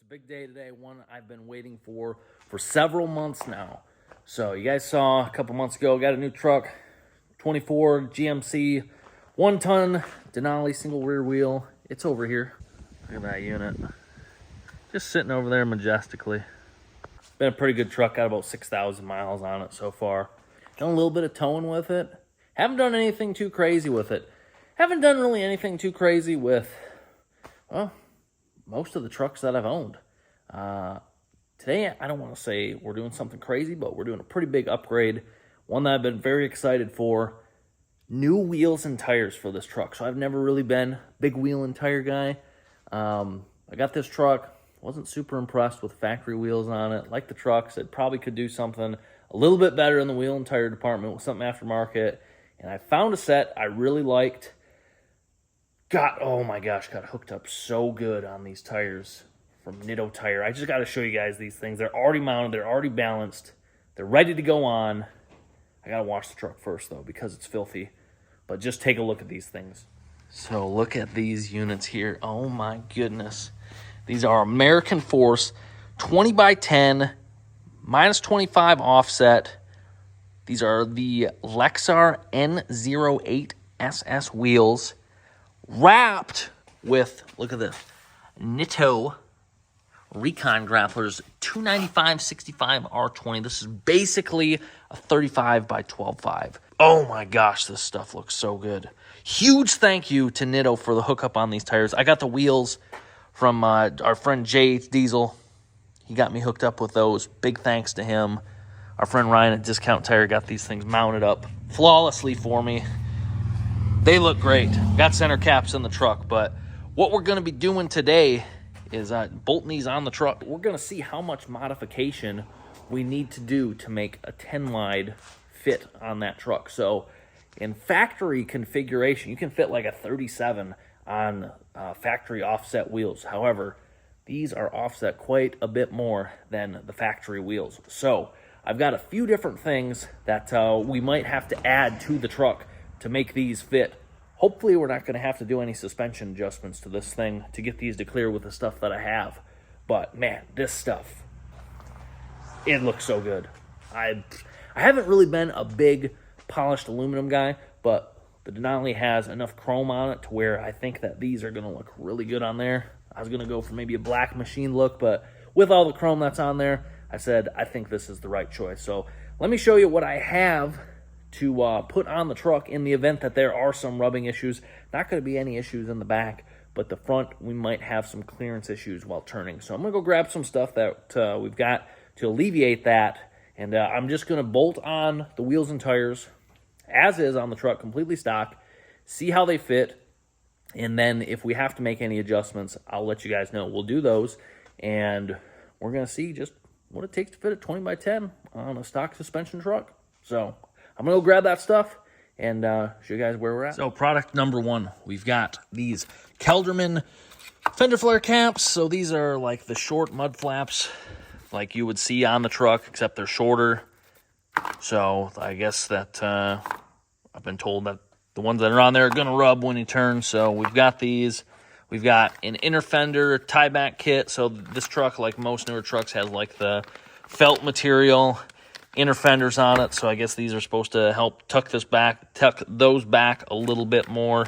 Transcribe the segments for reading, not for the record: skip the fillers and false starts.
a big day today, one I've been waiting for several months now. So you guys saw a couple months ago, got a new truck, 24 GMC, 1-ton Denali single rear wheel. It's over here. Look at that unit. Just sitting over there majestically. Been a pretty good truck, got about 6,000 miles on it so far. Done a little bit of towing with it. Haven't done anything too crazy with it. Haven't done really anything too crazy with, well, most of the trucks that I've owned. Today, I don't want to say we're doing something crazy, but we're doing a pretty big upgrade. One that I've been very excited for. New wheels and tires for this truck. So I've never really been a big wheel and tire guy. I got this truck. Wasn't super impressed with factory wheels on it. Like the truck, said probably could do something a little bit better in the wheel and tire department with something aftermarket. And I found a set I really liked. Oh my gosh, got hooked up so good on these tires from Nitto Tire. I just got to show you guys these things. They're already mounted. They're already balanced. They're ready to go on. I got to wash the truck first, though, because it's filthy. But just take a look at these things. So look at these units here. Oh my goodness. These are American Force 20x10, minus 25 offset. These are the Lexar N08 SS wheels, wrapped with, look at this, Nitto Recon Grapplers 295/65 R20. This is basically a 35x12.5. Oh my gosh, this stuff looks so good. Huge thank you to Nitto for the hookup on these tires. I got the wheels from our friend J.H. Diesel. He got me hooked up with those. Big thanks to him. Our friend Ryan at Discount Tire got these things mounted up flawlessly for me. They look great. Got center caps in the truck, but what we're going to be doing today is bolting these on the truck. We're going to see how much modification we need to do to make a 10-wide fit on that truck. So in factory configuration, you can fit like a 37 on factory offset wheels. However, these are offset quite a bit more than the factory wheels. So I've got a few different things that we might have to add to the truck to make these fit. Hopefully we're not going to have to do any suspension adjustments to this thing to get these to clear with the stuff that I have. But man, this stuff, it looks so good. I haven't really been a big polished aluminum guy, but the Denali has enough chrome on it to where I think that these are going to look really good on there. I was going to go for maybe a black machine look, but with all the chrome that's on there, I said I think this is the right choice. So let me show you what I have to put on the truck in the event that there are some rubbing issues. Not going to be any issues in the back, but the front, we might have some clearance issues while turning. So I'm going to go grab some stuff that we've got to alleviate that, and I'm just going to bolt on the wheels and tires as is on the truck, completely stock, see how they fit, and then if we have to make any adjustments, I'll let you guys know. We'll do those, and we're going to see just what it takes to fit a 20x10 on a stock suspension truck. So I'm going to go grab that stuff and show you guys where we're at. So product number one, we've got these Kelderman fender flare caps. So these are like the short mud flaps like you would see on the truck, except they're shorter. So I guess that I've been told that the ones that are on there are going to rub when you turn. So we've got these. We've got an inner fender tie back kit. So this truck, like most newer trucks, has like the felt material inner fenders on it. So I guess these are supposed to help tuck those back a little bit more.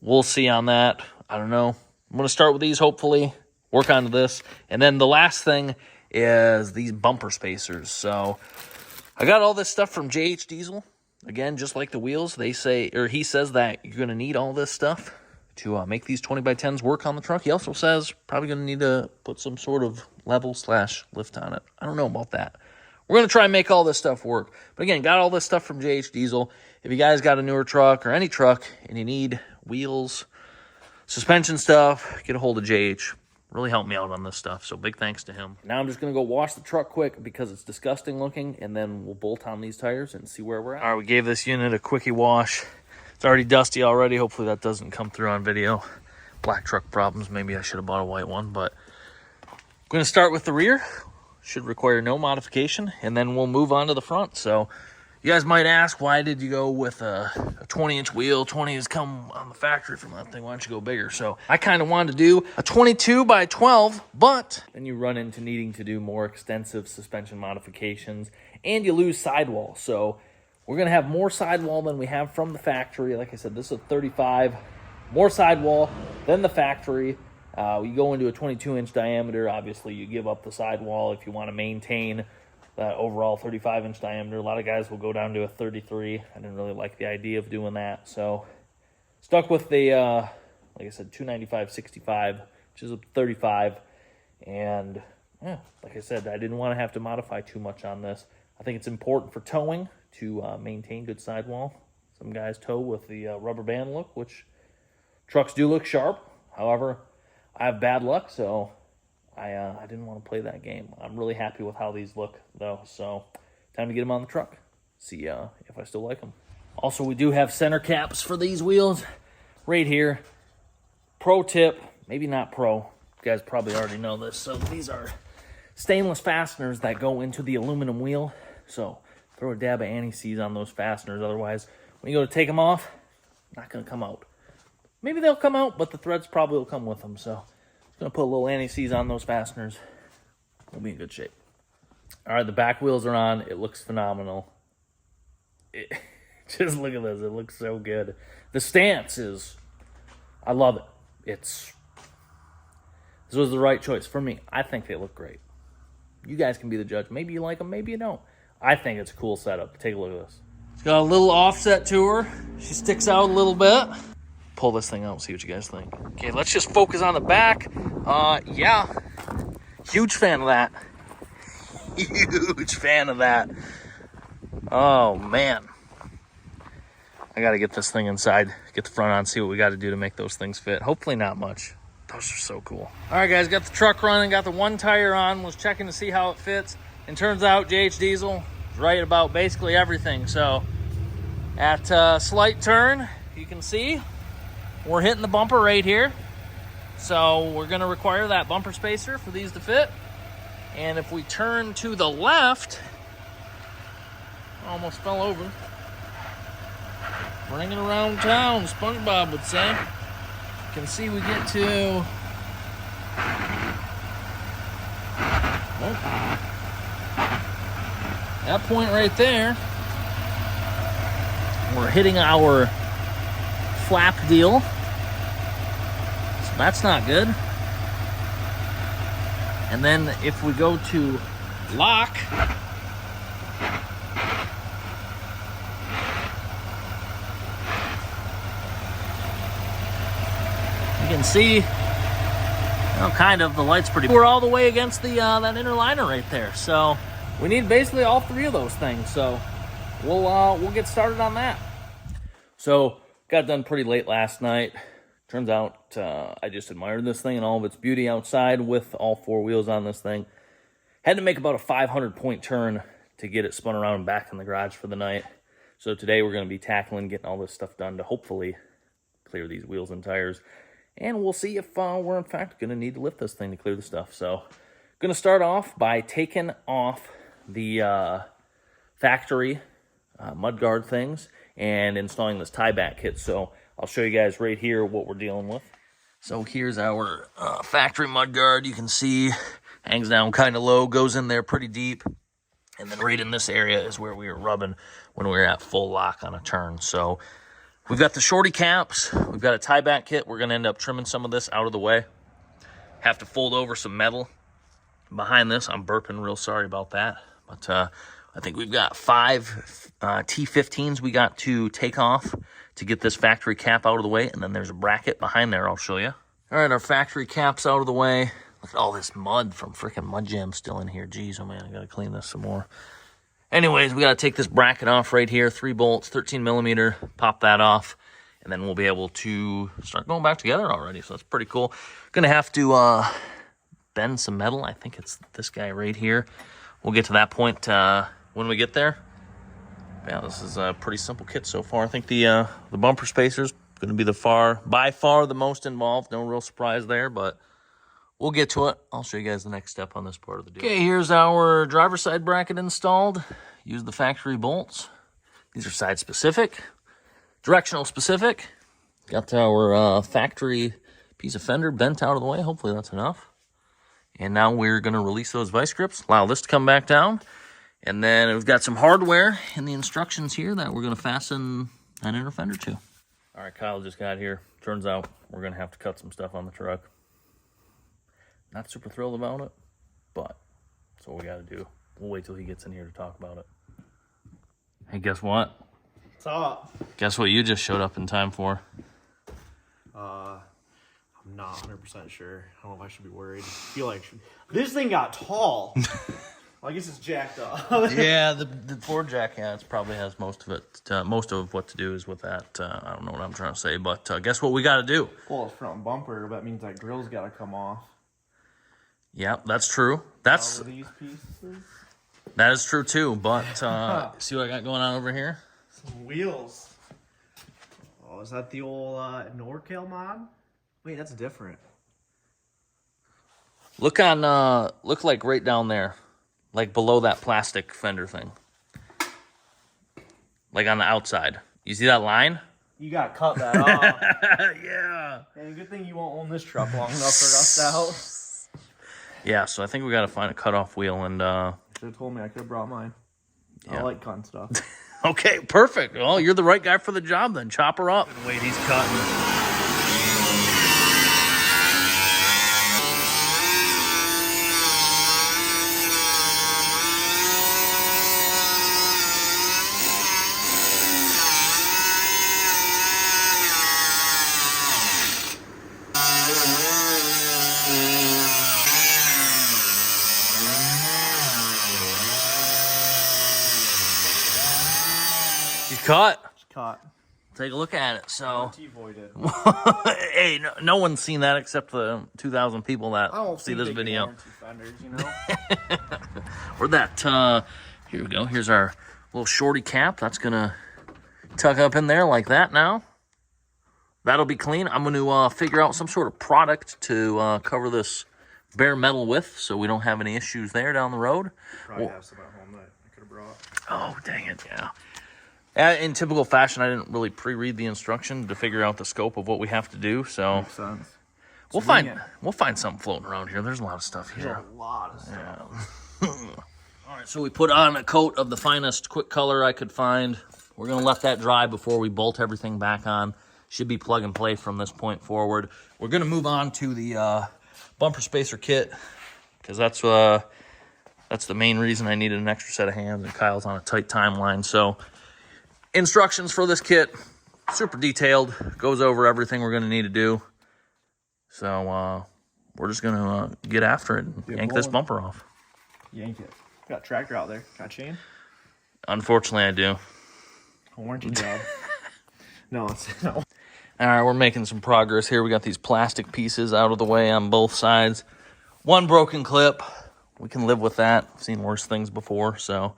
We'll see on that. I don't know. I'm going to start with these, hopefully, work on this. And then the last thing is these bumper spacers. So I got all this stuff from J.H. Diesel. Again, just like the wheels, he says that you're going to need all this stuff to make these 20x10s work on the truck. He also says probably going to need to put some sort of level/lift on it. I don't know about that. We're going to try and make all this stuff work. But again, got all this stuff from J.H. Diesel. If you guys got a newer truck or any truck and you need wheels, suspension stuff, get a hold of J.H. Really helped me out on this stuff, so big thanks to him. Now I'm just going to go wash the truck quick because it's disgusting looking, and then we'll bolt on these tires and see where we're at. All right, we gave this unit a quickie wash. It's already dusty already. Hopefully that doesn't come through on video. Black truck problems. Maybe I should have bought a white one, but I'm going to start with the rear. Should require no modification, and then we'll move on to the front. So You guys might ask, why did you go with a 20-inch wheel? 20 has come on the factory from that thing. Why don't you go bigger? So I kind of wanted to do a 22 by 12, but then you run into needing to do more extensive suspension modifications, and you lose sidewall. So we're going to have more sidewall than we have from the factory. Like I said, this is a 35, more sidewall than the factory. You go into a 22-inch diameter. Obviously, you give up the sidewall if you want to maintain that overall 35-inch diameter. A lot of guys will go down to a 33. I didn't really like the idea of doing that, so stuck with the, like I said, 295/65, which is a 35. And yeah, like I said, I didn't want to have to modify too much on this. I think it's important for towing to maintain good sidewall. Some guys tow with the rubber band look, which trucks do look sharp. However, I have bad luck, so I didn't want to play that game. I'm really happy with how these look, though, so time to get them on the truck. See if I still like them. Also, we do have center caps for these wheels right here. Pro tip, maybe not pro. You guys probably already know this. So these are stainless fasteners that go into the aluminum wheel. So throw a dab of anti-seize on those fasteners. Otherwise, when you go to take them off, not going to come out. Maybe they'll come out, but the threads probably will come with them, so gonna put a little anti-seize on those fasteners. We'll be in good shape. All right, the back wheels are on. It looks phenomenal. Just look at this. It looks so good. The stance is, I love it. This was the right choice for me. I think they look great. You guys can be the judge. Maybe you like them, maybe you don't. I think it's a cool setup. Take a look at this. It's got a little offset to her. She sticks out a little bit. Pull this thing out, see what you guys think. Okay, let's just focus on the back. Yeah, huge fan of that. Huge fan of that. Oh, man. I got to get this thing inside, get the front on, see what we got to do to make those things fit. Hopefully not much. Those are so cool. All right, guys, got the truck running, got the one tire on, was checking to see how it fits. And turns out JH Diesel is right about basically everything. So at a slight turn, you can see we're hitting the bumper right here. So we're going to require that bumper spacer for these to fit. And if we turn to the left, almost fell over. Bring it around town, SpongeBob would say. You can see we get to... Oh. That point right there, we're hitting our flap deal. So that's not good. And then if we go to lock, you can see, well, kind of, the light's pretty. We're all the way against the that inner liner right there. So we need basically all three of those things. So we'll get started on that. So got done pretty late last night. Turns out I just admired this thing and all of its beauty outside with all four wheels on this thing. Had to make about a 500-point turn to get it spun around and back in the garage for the night. So today we're going to be tackling getting all this stuff done to hopefully clear these wheels and tires. And we'll see if we're in fact going to need to lift this thing to clear the stuff. So going to start off by taking off the factory mudguard things and installing this tie back kit. So I'll show you guys right here what we're dealing with. So here's our factory mudguard. You can see hangs down kind of low, goes in there pretty deep. And then right in this area is where we were rubbing when we were at full lock on a turn. So we've got the shorty caps. We've got a tie back kit. We're going to end up trimming some of this out of the way. Have to fold over some metal behind this. I'm burping, real sorry about that. But I think we've got 5 T15s we got to take off to get this factory cap out of the way. And then there's a bracket behind there I'll show you. All right, our factory cap's out of the way. Look at all this mud from freaking Mud Jam still in here. Jeez, oh man, I got to clean this some more. Anyways, we got to take this bracket off right here. 3 bolts, 13 millimeter. Pop that off. And then we'll be able to start going back together already. So that's pretty cool. Going to have to bend some metal. I think it's this guy right here. We'll get to that point when we get there. Yeah, this is a pretty simple kit so far. I think the bumper spacer's going to be by far the most involved. No real surprise there, but we'll get to it. I'll show you guys the next step on this part of the deal. Okay, here's our driver's side bracket installed. Use the factory bolts. These are side specific, directional specific. Got our factory piece of fender bent out of the way. Hopefully that's enough. And now we're going to release those vice grips, allow this to come back down. And then we've got some hardware in the instructions here that we're going to fasten that inner fender to. All right, Kyle just got here. Turns out we're going to have to cut some stuff on the truck. Not super thrilled about it, but that's what we got to do. We'll wait till he gets in here to talk about it. Hey, guess what? What's up? Guess what you just showed up in time for? I'm not 100% sure. I don't know if I should be worried. I feel like this thing got tall. Well, I guess it's jacked up. Yeah, the Ford jack, yeah, it probably has most of it. Most of what to do is with that. I don't know what I'm trying to say, but guess what we got to do? Well, it's front bumper, but that means that grill's got to come off. Yeah, that's true. That's these pieces. That is true too. But see what I got going on over here? Some wheels. Oh, is that the old NorCal mod? Wait, that's different. Look like right down there, like below that plastic fender thing, like on the outside. You see that line? You got to cut that off. Yeah. Hey, good thing you won't own this truck long enough for us out. Yeah, so I think we got to find a cutoff wheel and. Should have told me. I could have brought mine. Yeah. I like cutting stuff. Okay, perfect. Well, you're the right guy for the job then. Chop her up. Wait, he's cutting. She's cut. It's cut. Take a look at it. So, Voided. hey, no one's seen that except the 2,000 people that see this video. Fenders, you know? Or that, here we go. Here's our little shorty cap. That's going to tuck up in there like that now. That'll be clean. I'm going to figure out some sort of product to cover this bare metal with so we don't have any issues there down the road. Probably have some at home that I could have brought. Oh, dang it, yeah. In typical fashion, I didn't really pre-read the instruction to figure out the scope of what we have to do, so Makes sense. we'll find something floating around here. There's a lot of stuff here. There's a lot of stuff. Yeah. All right, so we put on a coat of the finest quick color I could find. We're going to let that dry before we bolt everything back on. Should be plug and play from this point forward. We're going to move on to the bumper spacer kit because that's the main reason I needed an extra set of hands, and Kyle's on a tight timeline, so... Instructions for this kit, super detailed, goes over everything we're going to need to do. So we're just going to get after it and yank this bumper off. Yank it. Got a tractor out there. Got a chain? Unfortunately, I do. A warranty job. No. All right, we're making some progress here. We got these plastic pieces out of the way on both sides. One broken clip. We can live with that. I've seen worse things before, so...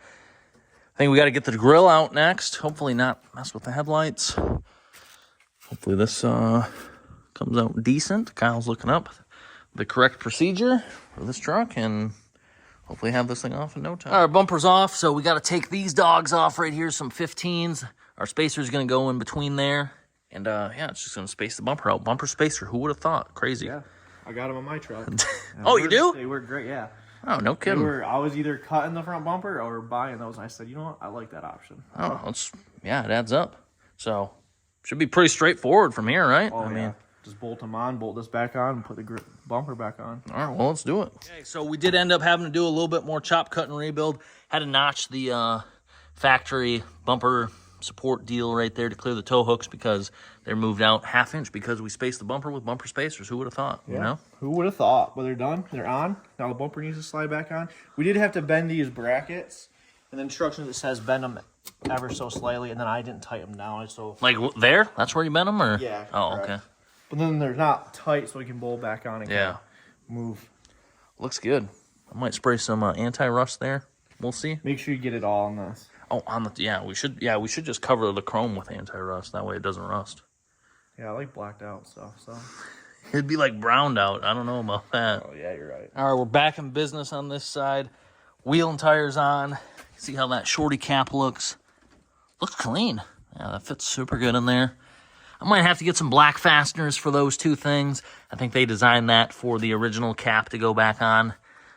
I think we got to get the grill out next. Hopefully not mess with the headlights. Hopefully this comes out decent. Kyle's looking up the correct procedure for this truck and hopefully have this thing off in no time. All right, bumper's off, so we got to take these dogs off right here, some 15s. Our spacer's going to go in between there. And, yeah, it's just going to space the bumper out. Bumper spacer, who would have thought? Crazy. Yeah, I got them on my truck. Oh, you do? They work great, yeah. Oh, no kidding. I was either cutting the front bumper or buying those, and I said, you know what, I like that option. Oh, yeah, it adds up. So, should be pretty straightforward from here, right? Oh, I mean, just bolt them on, bolt this back on, and put the bumper back on. All right, well, let's do it. Okay, so we did end up having to do a little bit more chop, cut, and rebuild. Had to notch the factory bumper support deal right there to clear the tow hooks because they're moved out 1/2 inch because we spaced the bumper with bumper spacers. Who would have thought, you know? Who would have thought? But they're done. They're on. Now the bumper needs to slide back on. We did have to bend these brackets. And the instructions, it says bend them ever so slightly, and then I didn't tighten them down. So like there? That's where you bent them? Or? Yeah. Oh, correct. okay. But then they're not tight, so we can bolt back on and move. Looks good. I might spray some anti-rust there. We'll see. Make sure you get it all on this. Oh, on the we should just cover the chrome with anti-rust. That way it doesn't rust. Yeah, I like blacked out stuff, so. It'd be like browned out. I don't know about that. Oh, yeah, you're right. All right, we're back in business on this side. Wheel and tires on. See how that shorty cap looks? looks clean. Yeah, that fits super good in there. I might have to get some black fasteners for those two things. I think they designed that for the original cap to go back on.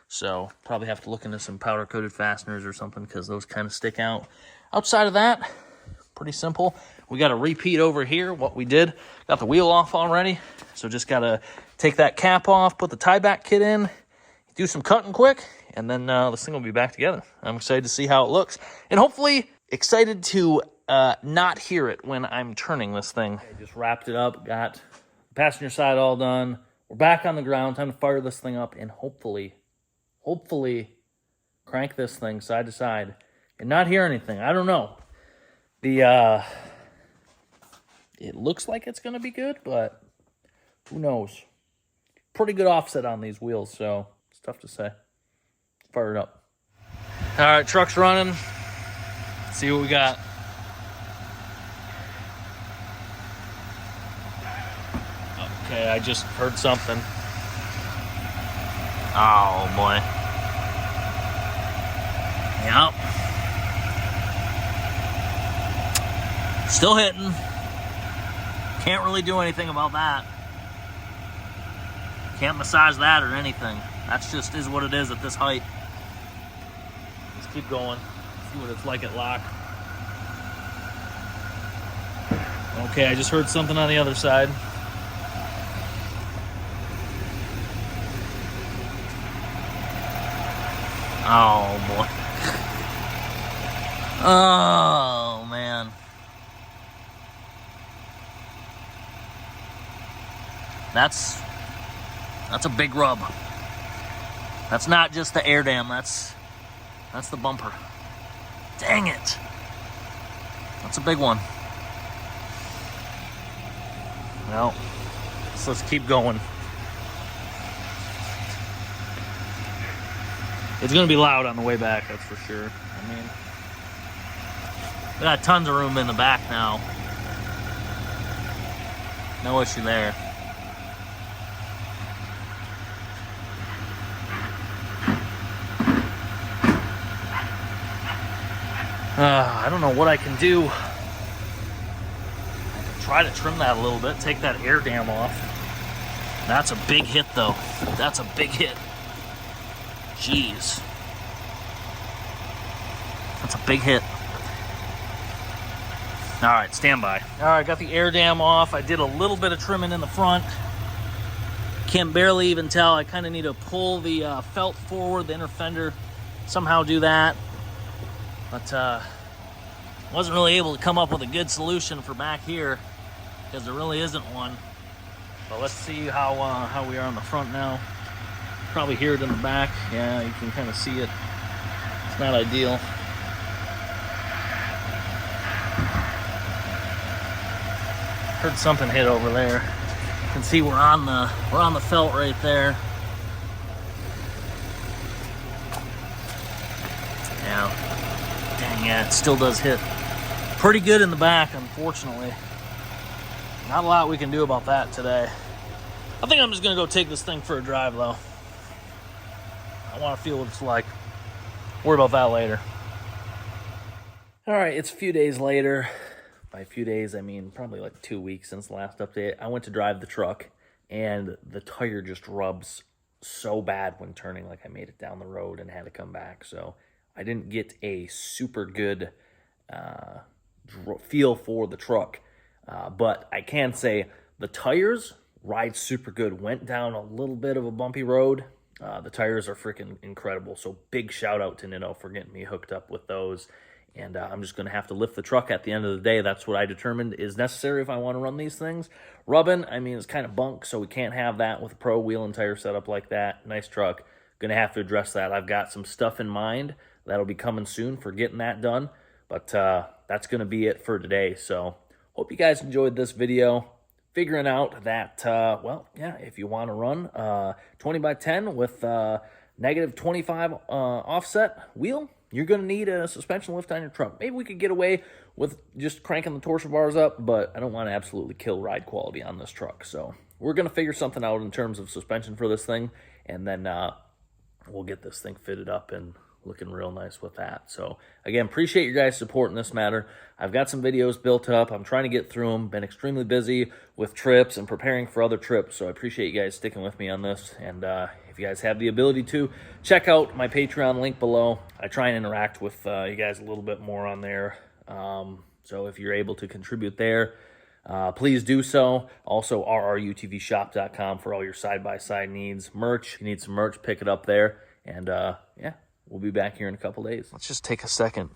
So probably have to look into some powder-coated fasteners or something because those kind of stick out. Outside of that, pretty simple. We got to repeat over here what we did. Got the wheel off already. So just got to take that cap off, put the tie-back kit in, do some cutting quick, and then this thing will be back together. I'm excited to see how it looks. And hopefully excited to not hear it when I'm turning this thing. I just wrapped it up, got the passenger side all done. We're back on the ground. Time to fire this thing up and hopefully crank this thing side to side and not hear anything. I don't know. It looks like it's going to be good, but who knows? Pretty good offset on these wheels, so it's tough to say. Let's fire it up. All right, truck's running. Let's see what we got. Okay, I just heard something. Oh, boy. Yep. Still hitting. Can't really do anything about that. Can't massage that or anything. That's just is what it is at this height. Let's keep going. See what it's like at lock. Okay, I just heard something on the other side. Oh, boy. Oh, man. That's a big rub. That's not just the air dam, that's the bumper. Dang it. That's a big one. Well, so let's keep going. It's going to be loud on the way back, that's for sure. I mean, we got tons of room in the back now. No issue there. I don't know what I can do. I can try to trim that a little bit, take that air dam off. That's a big hit, though. That's a big hit. Jeez. That's a big hit. All right, stand by. All right, got the air dam off. I did a little bit of trimming in the front. Can't barely even tell. I kind of need to pull the felt forward, the inner fender, somehow do that. But wasn't really able to come up with a good solution for back here because there really isn't one. But let's see how we are on the front now. Probably hear it in the back. Yeah, you can kind of see it. It's not ideal. Heard something hit over there. You can see we're on the felt right there. Yeah. Dang, yeah, it still does hit pretty good in the back, unfortunately. Not a lot we can do about that today. I think I'm just going to go take this thing for a drive, though. I want to feel what it's like. Worry about that later. All right, it's a few days later. By a few days, I mean probably like 2 weeks since the last update. I went to drive the truck, and the tire just rubs so bad when turning. Like I made it down the road and had to come back, so I didn't get a super good feel for the truck. But I can say the tires ride super good. Went down a little bit of a bumpy road. The tires are freaking incredible. So big shout out to Nitto for getting me hooked up with those. And I'm just going to have to lift the truck at the end of the day. That's what I determined is necessary if I want to run these things. Rubbing, I mean, it's kind of bunk, so we can't have that with a pro wheel and tire setup like that. Nice truck. Going to have to address that. I've got some stuff in mind that'll be coming soon for getting that done. But that's going to be it for today. So hope you guys enjoyed this video. Figuring out that, well, yeah, if you want to run 20x10 with negative 25 offset wheel, you're going to need a suspension lift on your truck. Maybe we could get away with just cranking the torsion bars up, but I don't want to absolutely kill ride quality on this truck. So we're going to figure something out in terms of suspension for this thing, and then we'll get this thing fitted up, and looking real nice with that. So again, appreciate your guys' support in this matter. I've got some videos built up. I'm trying to get through them. Been extremely busy with trips and preparing for other trips. So I appreciate you guys sticking with me on this. And if you guys have the ability to, check out my Patreon link below. I try and interact with you guys a little bit more on there. So if you're able to contribute there, please do so. Also, rrutvshop.com for all your side-by-side needs. Merch, if you need some merch, pick it up there. And yeah, we'll be back here in a couple days. Let's just take a second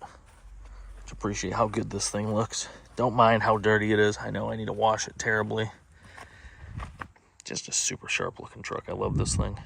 to appreciate how good this thing looks. Don't mind how dirty it is. I know I need to wash it terribly. Just a super sharp looking truck. I love this thing.